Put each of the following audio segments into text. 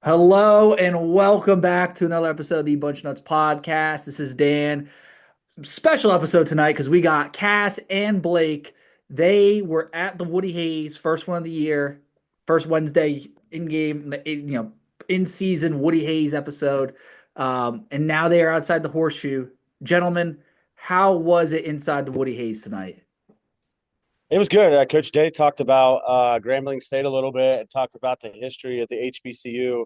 Hello and welcome back to another episode of the Bunch Nuts podcast. This is Dan. Special episode tonight because we got Cass and Blake. They were at the Woody Hayes first one of the year, first Wednesday in game, in season Woody Hayes episode, and now they are outside the Horseshoe. Gentlemen, how was it inside the Woody Hayes tonight? It was good. Coach Day talked about Grambling State a little bit and talked about the history of the HBCU.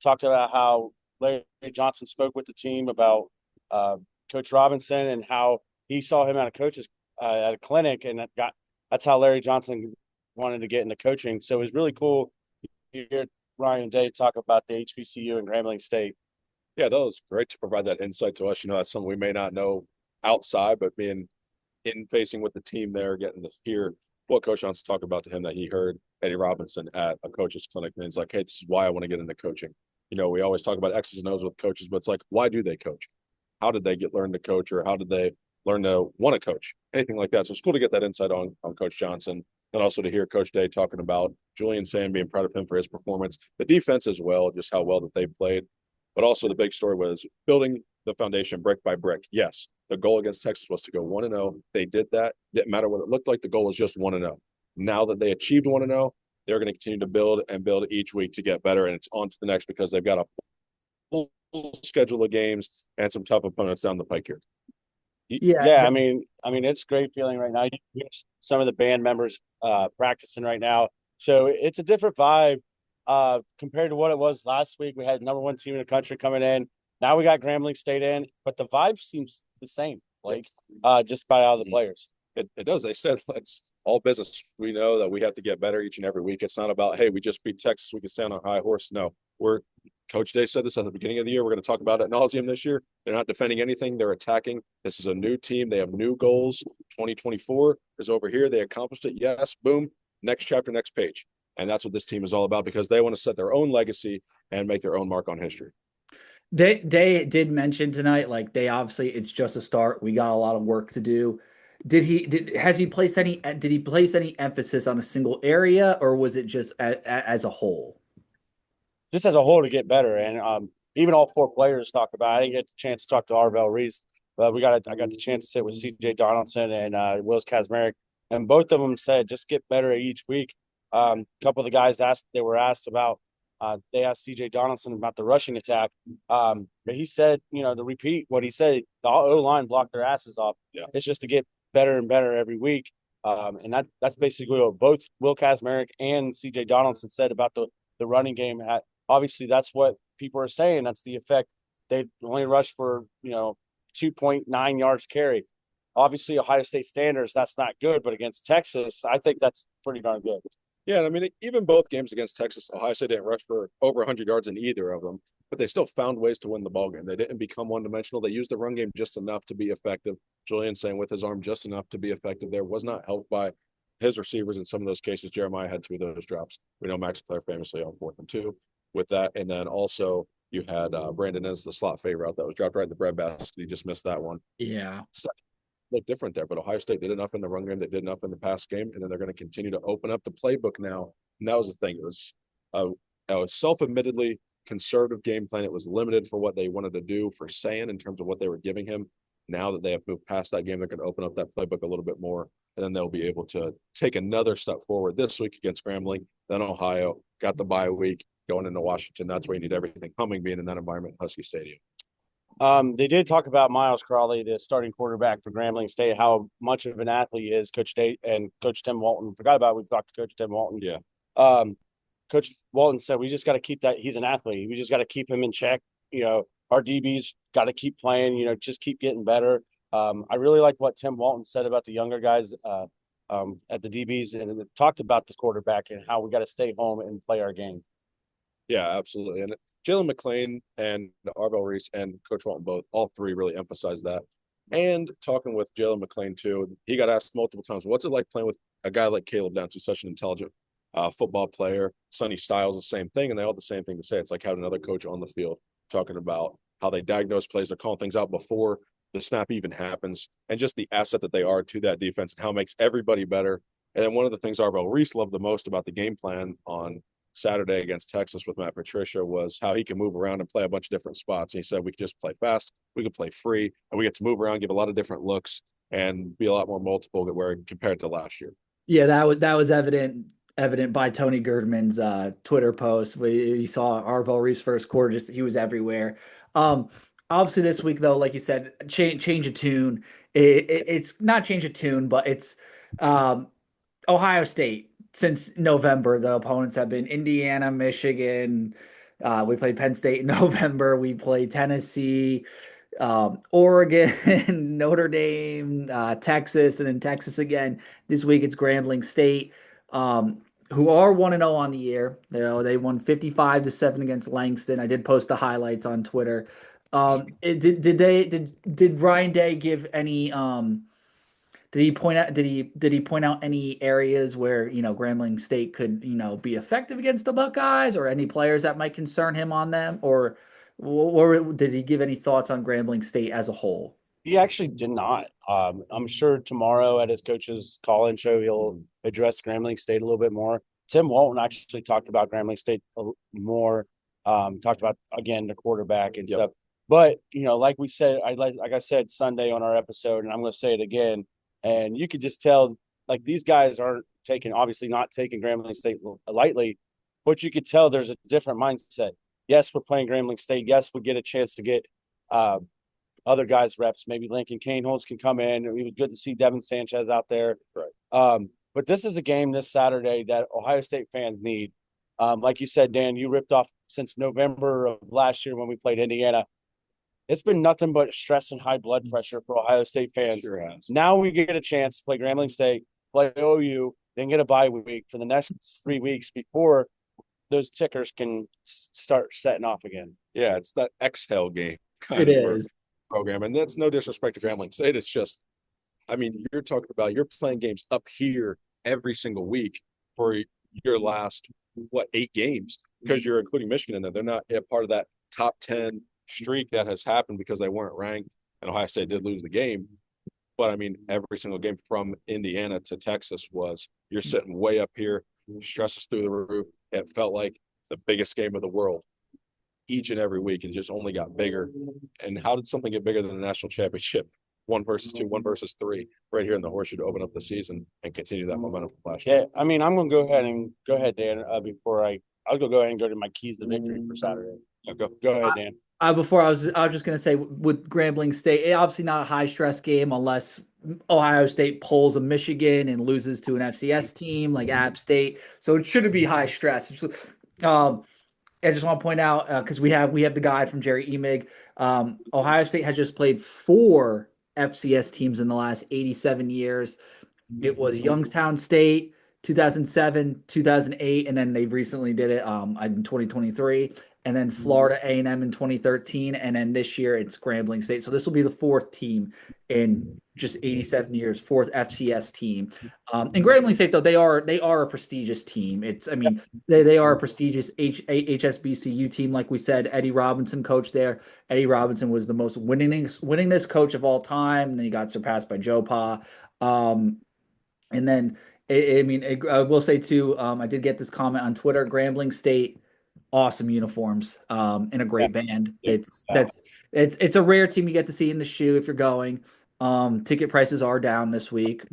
Talked about how Larry Johnson spoke with the team about uh, Coach Robinson and how he saw him at a coach's at a clinic, and that's how Larry Johnson wanted to get into coaching. So it was really cool to hear Ryan Day talk about the HBCU and Grambling State. Yeah, that was great to provide that insight to us. That's something we may not know outside, but being in facing with the team there, getting to hear what Coach Johnson talked about to him that he heard Eddie Robinson at a coach's clinic. And he's like, hey, this is why I want to get into coaching. We always talk about X's and O's with coaches, but it's like, why do they coach? How did they learn to coach, or how did they learn to want to coach? Anything like that. So it's cool to get that insight on Coach Johnson. And also to hear Coach Day talking about Julian Sand, being proud of him for his performance, the defense as well, just how well that they played. But also the big story was building the foundation brick by brick. Yes, the goal against Texas was to go 1-0. They did that. Didn't matter what it looked like. The goal was just 1-0. Now that they achieved 1-0, they're going to continue to build and build each week to get better. And it's on to the next because they've got a full schedule of games and some tough opponents down the pike here. Yeah, Yeah, I mean, it's a great feeling right now. You have some of the band members practicing right now, so it's a different vibe compared to what it was last week. We had number one team in the country coming in. Now we got Grambling State in, but the vibe seems the same. Like just by all the players. It does. They said it's all business. We know that we have to get better each and every week. It's not about, hey, we just beat Texas, we can stand on a high horse. No, we're Coach Day said this at the beginning of the year. We're going to talk about it ad nauseum this year. They're not defending anything. They're attacking. This is a new team. They have new goals. 2024 is over here. They accomplished it. Yes. Boom. Next chapter, next page. And that's what this team is all about because they want to set their own legacy and make their own mark on history. they did mention tonight, like they obviously it's just a start. We got a lot of work to do. Did he place any emphasis on a single area, or was it just as a whole? Just as a whole to get better. And even all four players talked about. I didn't get the chance to talk to Arvell Reese, but I got the chance to sit with C.J. Donaldson and Willis Kazmarek, and both of them said just get better each week. A couple of the guys were asked about. They asked C.J. Donaldson about the rushing attack, but he said, to repeat what he said, the O line blocked their asses off. Yeah. It's just to get better and better every week. And that's basically what both Will Kazmarek and C.J. Donaldson said about the running game. Obviously, that's what people are saying. That's the effect. They only rushed for 2.9 yards carry. Obviously, Ohio State standards, that's not good, but against Texas, I think that's pretty darn good. Yeah, I mean, even both games against Texas, Ohio State didn't rush for over 100 yards in either of them, but they still found ways to win the ball game. They didn't become one-dimensional. They used the run game just enough to be effective. Julian saying with his arm just enough to be effective there was not helped by his receivers in some of those cases. Jeremiah had two of those drops. We know Max Clare famously on 4th and 2 with that. And then also you had Brandon as the slot favorite that was dropped right in the breadbasket. He just missed that one. Yeah. So look different there. But Ohio State did enough in the run game. They did enough in the pass game, and then they're going to continue to open up the playbook now. And that was the thing. It was a self-admittedly conservative game plan. It was limited for what they wanted to do for Sand in terms of what they were giving him. Now that they have moved past that game, they're going to open up that playbook a little bit more, and then they'll be able to take another step forward this week against Grambling, then Ohio, got the bye week, going into Washington. That's where you need everything humming, being in that environment, Husky Stadium. They did talk about Miles Crawley, the starting quarterback for Grambling State, how much of an athlete he is. Coach State and Coach Tim Walton forgot about it. We talked to Coach Tim Walton. Yeah. Coach Walton said we just got to keep that. He's an athlete. We just got to keep him in check. Our DBs got to keep playing. Just keep getting better. I really like what Tim Walton said about the younger guys at the DBs, and it talked about the quarterback and how we got to stay home and play our game. Yeah, absolutely. And Jalen McLean and Arvell Reese and Coach Walton both, all three really emphasized that. And talking with Jalen McLean too, he got asked multiple times, what's it like playing with a guy like Caleb Downs, who's such an intelligent football player? Sonny Styles, the same thing. And they all had the same thing to say. It's like having another coach on the field talking about how they diagnose plays, they're calling things out before the snap even happens, and just the asset that they are to that defense and how it makes everybody better. And then one of the things Arvell Reese loved the most about the game plan on Saturday against Texas with Matt Patricia was how he can move around and play a bunch of different spots. And he said we could just play fast, we could play free, and we get to move around, give a lot of different looks, and be a lot more multiple where compared to last year. Yeah, that was evident by Tony Girdman's Twitter post. We saw Arvel Reese first quarter, just he was everywhere. Um, Obviously this week though, like you said, change of tune. It's not change of tune, but it's um, Ohio State. Since November, the opponents have been Indiana, Michigan. We played Penn State in November. We played Tennessee, Oregon, Notre Dame, Texas, and then Texas again. This week it's Grambling State, who are 1-0 on the year. They won 55-7 against Langston. I did post the highlights on Twitter. Did Ryan Day give any did he point out any areas where, Grambling State could, be effective against the Buckeyes, or any players that might concern him on them, or did he give any thoughts on Grambling State as a whole? He actually did not. I'm sure tomorrow at his coach's call-in show, he'll address Grambling State a little bit more. Tim Walton actually talked about Grambling State more, talked about, again, the quarterback and stuff. But, like we said, like I said Sunday on our episode, and I'm going to say it again, and you could just tell, like, these guys aren't obviously not taking Grambling State lightly, but you could tell there's a different mindset. Yes, we're playing Grambling State. Yes, we get a chance to get other guys reps. Maybe Lincoln Cainholz can come in. It was good to see Devin Sanchez out there. Right. But this is a game this Saturday that Ohio State fans need. Like you said, Dan, you ripped off since November of last year when we played Indiana. It's been nothing but stress and high blood pressure for Ohio State fans. Sure has. Now we get a chance to play Grambling State, play OU, then get a bye week for the next 3 weeks before those tickers can start setting off again. Yeah, it's that exhale game It kind of is. program. And that's no disrespect to Grambling State. It's just, I mean, you're talking about you're playing games up here every single week for your last, 8 games, because you're including Michigan in there. They're not a part of that top 10 streak that has happened because they weren't ranked, and Ohio State did lose the game. But I mean, every single game from Indiana to Texas was you're sitting way up here, stress is through the roof. It felt like the biggest game of the world each and every week. It just only got bigger. And how did something get bigger than the national championship? 1 versus 2, 1 versus 3, right here in the Horseshoe to open up the season and continue that momentum from last year. Yeah, I mean, I'm going to go ahead, Dan. I'll go ahead and go to my keys to victory for Saturday. Go ahead, Dan. Before I was just gonna say, with Grambling State, obviously not a high stress game unless Ohio State pulls a Michigan and loses to an FCS team like App State. So it shouldn't be high stress. I just want to point out, because we have the guide from Jerry Emig. Ohio State has just played 4 FCS teams in the last 87 years. It was Youngstown State, 2007, 2008, and then they recently did it in 2023, and then Florida A&M in 2013, and then this year it's Grambling State. So this will be the 4th team in just 87 years, 4th FCS team. And Grambling State, though, they are a prestigious team. They are a prestigious HSBCU team. Like we said, Eddie Robinson coached there. Eddie Robinson was the most winningest coach of all time, and then he got surpassed by Joe Pa. And then, I will say too, I did get this comment on Twitter. Grambling State, awesome uniforms, and a great band. It's a rare team you get to see in the shoe if you're going. Ticket prices are down this week,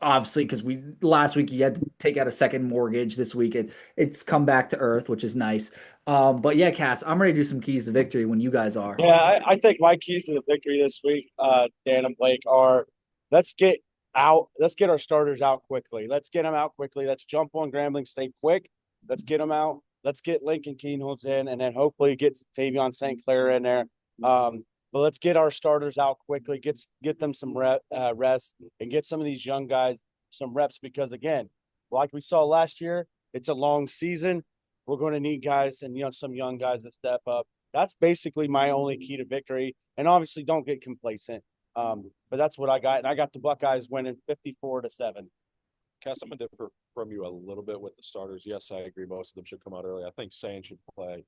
obviously, because last week you had to take out a second mortgage. This week it's come back to earth, which is nice. But yeah, Cass, I'm ready to do some keys to victory when you guys are. Yeah, I think my keys to the victory this week, Dan and Blake, are let's get our starters out quickly. Let's get them out quickly. Let's jump on Grambling State quick. Let's get them out. Let's get Lincoln Cainholz in, and then hopefully get Tavion St. Clair in there. But let's get our starters out quickly, get them some rest, and get some of these young guys some reps, because, again, like we saw last year, it's a long season. We're going to need guys and some young guys to step up. That's basically my only key to victory. And obviously, don't get complacent. But that's what I got, and I got the Buckeyes winning 54-7. Cass, I'm going to differ from you a little bit with the starters. Yes, I agree. Most of them should come out early. I think Sane should play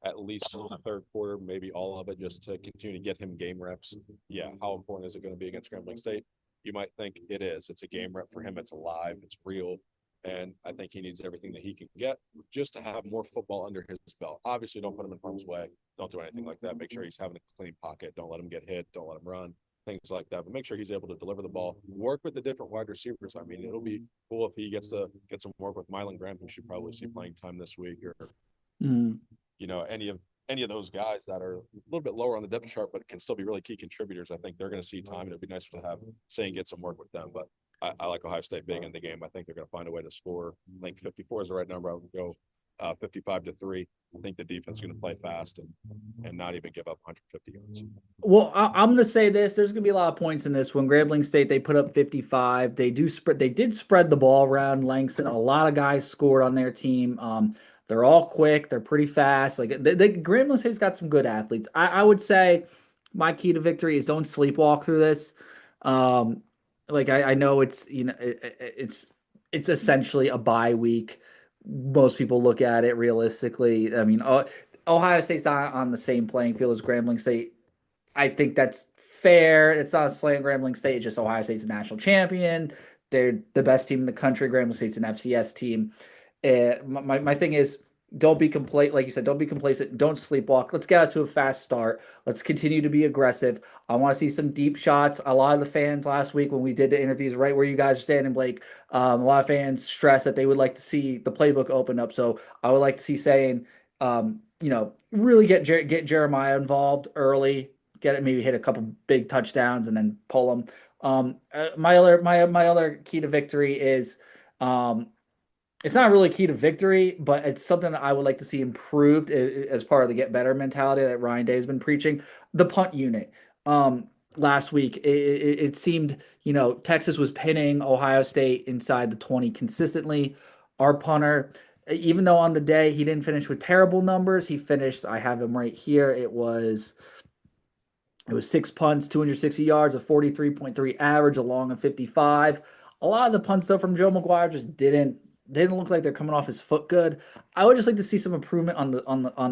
at least the 3rd quarter, maybe all of it, just to continue to get him game reps. Yeah, how important is it going to be against Grambling State? You might think it is. It's a game rep for him. It's alive. It's real. And I think he needs everything that he can get. just to have more football under his belt. Obviously, don't put him in harm's way. Don't do anything like that. Make sure he's having a clean pocket. Don't let him get hit. Don't let him run. Things like that. But make sure he's able to deliver the ball. Work with the different wide receivers. I mean, it'll be cool if he gets to get some work with Mylan Graham, who should probably see playing time this week, or any of those guys that are a little bit lower on the depth chart, but can still be really key contributors. I think they're going to see time, and it'd be nice to have Saying get some work with them. But I like Ohio State big in the game. I think they're going to find a way to score. I think 54 is the right number. I would go 55-3. I think the defense is going to play fast and not even give up 150 yards. Well, I'm going to say this. There's going to be a lot of points in this one. Grambling State, they put up 55. They did spread the ball around Langston. A lot of guys scored on their team. They're all quick. They're pretty fast. Like Grambling State's got some good athletes. I would say my key to victory is don't sleepwalk through this. I know it's essentially a bye week. Most people look at it realistically. I mean, Ohio State's not on the same playing field as Grambling State. I think that's fair. It's not a slam Grambling State. It's just Ohio State's a national champion. They're the best team in the country. Grambling State's an FCS team. My thing is, don't be complacent. Like you said, don't be complacent. Don't sleepwalk. Let's get out to a fast start. Let's continue to be aggressive. I want to see some deep shots. A lot of the fans last week when we did the interviews, right where you guys are standing, Blake, a lot of fans stressed that they would like to see the playbook open up. So I would like to see Saying, really get Jeremiah involved early. Get it, maybe hit a couple big touchdowns and then pull them. My other key to victory is. It's not really key to victory, but it's something that I would like to see improved as part of the get better mentality that Ryan Day has been preaching. The punt unit. Last week, it seemed, Texas was pinning Ohio State inside the 20 consistently. Our punter, even though on the day he didn't finish with terrible numbers, he finished, I have him right here. It was 6 punts, 260 yards, a 43.3 average, a long of 55. A lot of the punts, though, from Joe McGuire just didn't look like they're coming off his foot good. I would just like to see some improvement on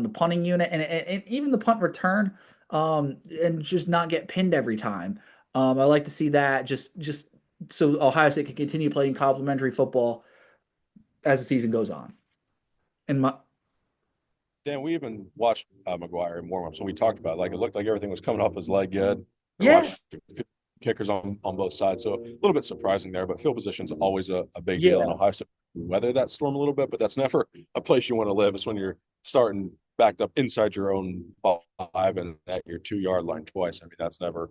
the punting unit and even the punt return, and just not get pinned every time. I like to see that just so Ohio State can continue playing complementary football as the season goes on. Dan, we even watched McGuire in warm-ups, and we talked about it looked like everything was coming off his leg good. Yeah. Kickers on both sides, so a little bit surprising there, but field position's always a big deal in Ohio State. Weather that storm a little bit, but that's never a place you want to live. It's when you're starting backed up inside your own 5 and at your 2-yard line twice. I mean, that's never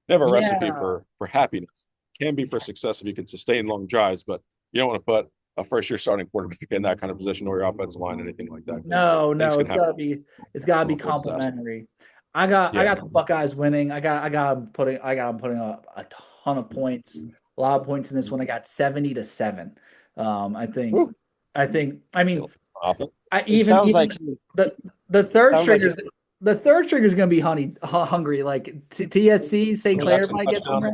a recipe for happiness. Can be for success if you can sustain long drives, but you don't want to put a first-year starting quarterback in that kind of position or your offensive line, anything like that. No, it's gotta be complimentary. I got the Buckeyes winning. I got them putting up a ton of points, a lot of points in this one. I got 70-7. I think. I mean, the third stringers. The third string is going to be hungry. Like TSC, St. Clair might get some.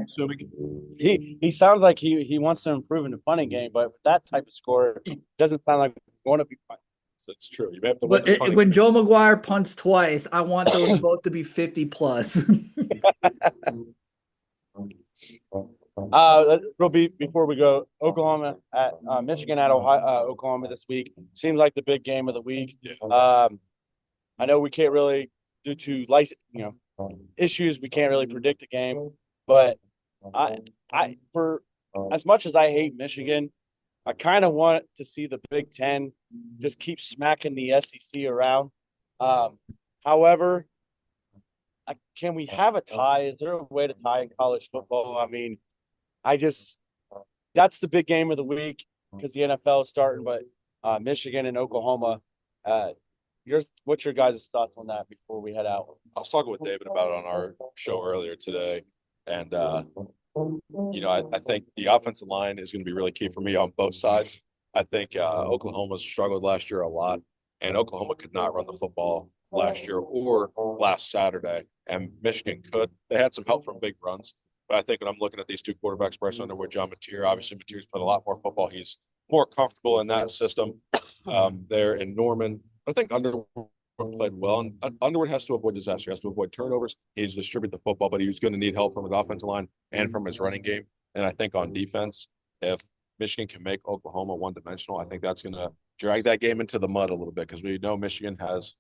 He sounds like he wants to improve in the punting game, but with that type of score, it doesn't sound like we want to be punting. That's true. You have to when Joe McGuire punts twice, I want those both to be 50 plus. Real before we go, Oklahoma at Michigan at Oklahoma this week seems like the big game of the week. I know we can't really, due to issues, we can't really predict the game, but for as much as I hate Michigan, I kind of want to see the Big Ten just keep smacking the SEC around. However, can we have a tie? Is there a way to tie in college football? I mean, that's the big game of the week because the NFL is starting, but Michigan and Oklahoma, what's your guys' thoughts on that before we head out? I was talking with David about it on our show earlier today, and I think the offensive line is going to be really key for me on both sides. I think Oklahoma struggled last year a lot, and Oklahoma could not run the football last year or last Saturday, and Michigan could. They had some help from big runs, but I think when I'm looking at these two quarterbacks, Bryce Underwood, John Mateer, obviously Mateer's played a lot more football. He's more comfortable in that system there in Norman. I think Underwood played well, and Underwood has to avoid disaster. He has to avoid turnovers. He needs to distribute the football, but he's going to need help from his offensive line and from his running game. And I think on defense, if Michigan can make Oklahoma one-dimensional, I think that's going to drag that game into the mud a little bit because we know Michigan has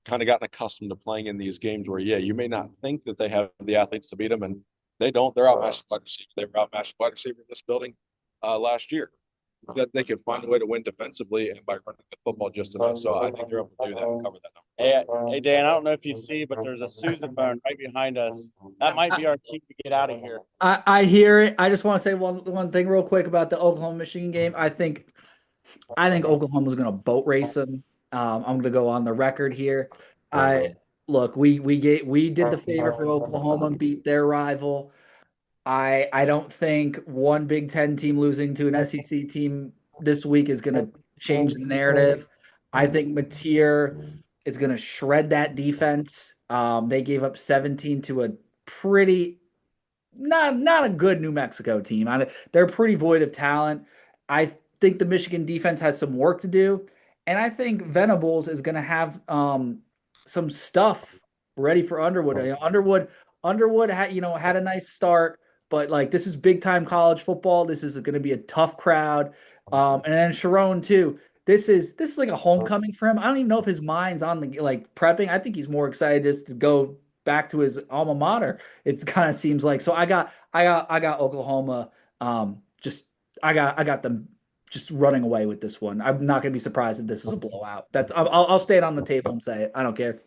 kind of gotten accustomed to playing in these games where, yeah, you may not think that they have the athletes to beat them, and they don't. They're outmatched wide receiver. They were outmatched wide receiver in this building last year. That they can find a way to win defensively and by running the football just enough. So I think they're able to do that and cover that number. Hey, Dan, I don't know if you see, but there's a sousaphone right behind us. That might be our key to get out of here. I hear it. I just want to say one thing real quick about the Oklahoma Michigan game. I think Oklahoma's going to boat race them. I'm going to go on the record here. Look, we did the favor for Oklahoma and beat their rival. I don't think one Big Ten team losing to an SEC team this week is going to change the narrative. I think Mateer is going to shred that defense. They gave up 17 to a pretty not a good New Mexico team. They're pretty void of talent. I think the Michigan defense has some work to do, and I think Venables is going to have some stuff ready for Underwood. Underwood had a nice start, but like this is big time college football. This is going to be a tough crowd, and then Sharon too. This is like a homecoming for him. I don't even know if his mind's on the like prepping. I think he's more excited just to go back to his alma mater. It kind of seems like. So I got Oklahoma. I got them just running away with this one. I'm not going to be surprised if this is a blowout. I'll stand on the table and say it. I don't care.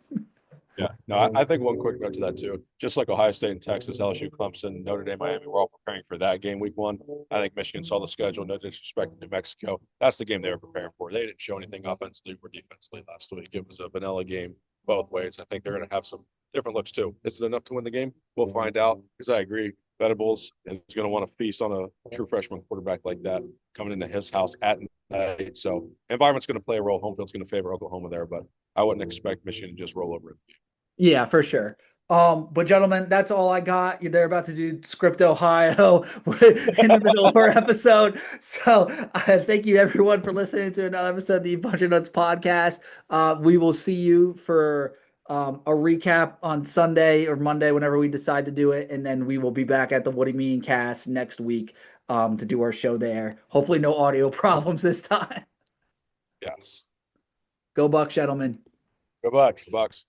Yeah, no, I think one quick note to that too. Just like Ohio State and Texas, LSU, Clemson, Notre Dame, Miami, we're all preparing for that game week 1. I think Michigan saw the schedule. No disrespect to New Mexico. That's the game they were preparing for. They didn't show anything offensively or defensively last week. It was a vanilla game both ways. I think they're going to have some different looks too. Is it enough to win the game? We'll find out because I agree. Venables is going to want to feast on a true freshman quarterback like that coming into his house at night. So environment's going to play a role. Home field's going to favor Oklahoma there, but I wouldn't expect Michigan to just roll over it. Yeah, for sure. But gentlemen, that's all I got. They're about to do Script Ohio in the middle of our episode. So thank you everyone for listening to another episode of the Bunch of Nuts podcast. We will see you for a recap on Sunday or Monday, whenever we decide to do it. And then we will be back at the What Do You Mean cast next week to do our show there. Hopefully no audio problems this time. Yes. Go Bucks, gentlemen. Go Bucks. Bucks.